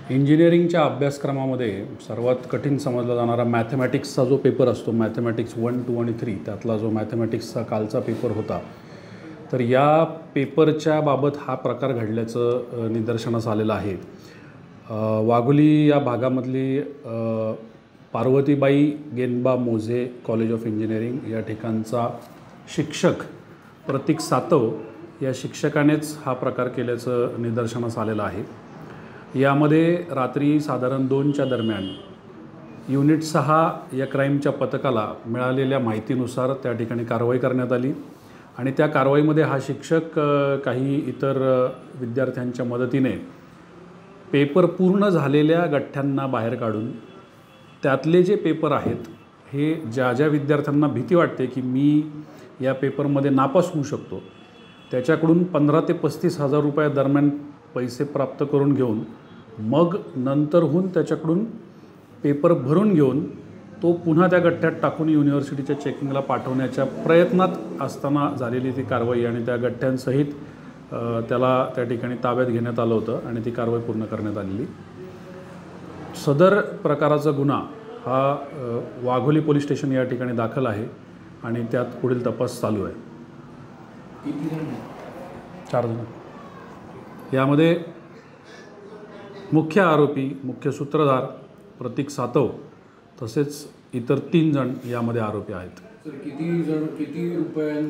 इंजिनिअरिंगच्या अभ्यासक्रमामध्ये सर्वात कठीण समजला जाणारा मॅथमॅटिक्सचा जो पेपर असतो, मॅथमॅटिक्स 1, 2 आणि 3, त्यातला जो मॅथमॅटिक्सचा कालचा पेपर होता, तर या पेपरच्या बाबत हा प्रकार घडल्याचं निदर्शनास आलेलं आहे। वाघोली या भागामधली पार्वतीबाई गेनबा मोझे कॉलेज ऑफ इंजिनिअरिंग या ठिकाणचा शिक्षक प्रतीक सातव या शिक्षकानेच हा प्रकार केल्याचं निदर्शनास आलेलं आहे। यामध्ये रात्री साधारण 2च्या दरम्यान युनिट 6 या क्राईमच्या पथकाला मिळालेल्या माहितीनुसार त्या ठिकाणी कारवाई करण्यात आली आणि त्या कारवाईमध्ये हा शिक्षक काही इतर विद्यार्थ्यांच्या मदतीने पेपर पूर्ण झालेल्या गठ्ठ्यांना बाहेर काढून त्यातले जे पेपर आहेत हे ज्या ज्या विद्यार्थ्यांना भीती वाटते की मी या पेपरमध्ये नापास होऊ शकतो त्याच्याकडून 15 ते 35 हजार रुपये दरम्यान पैसे प्राप्त करून घेऊन मग नंतरहून त्याच्याकडून पेपर भरून घेऊन तो पुन्हा त्या गठ्ठ्यात टाकून युनिव्हर्सिटीच्या चेकिंगला पाठवण्याच्या प्रयत्नात असताना झालेली ती कारवाई आणि त्या गठ्ठ्यांसहित त्याला त्या ठिकाणी ताब्यात घेण्यात आलं होतं आणि ती कारवाई पूर्ण करण्यात आलेली। सदर प्रकाराचा गुन्हा हा वाघोली पोलीस स्टेशन या ठिकाणी दाखल आहे आणि त्यात पुढील तपास चालू आहे। 4 जण यामध्ये मुख्य आरोपी, मुख्य सूत्रधार प्रतीक सातव तसेच इतर 3 जण यामध्ये आरोपी आहेत। सर किती रुपये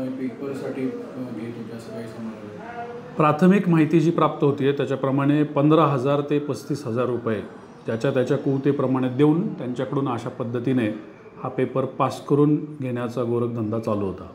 पेपरसाठी घेत होते असं काही समजलं? प्राथमिक माहिती जी प्राप्त होती त्याच्याप्रमाणे 15,000 ते 35,000 रुपये त्याच्या कुवतेप्रमाणे देऊन त्यांच्याकडून अशा पद्धतीने हा पेपर पास करून घेण्याचा गोरखधंदा चालू होता।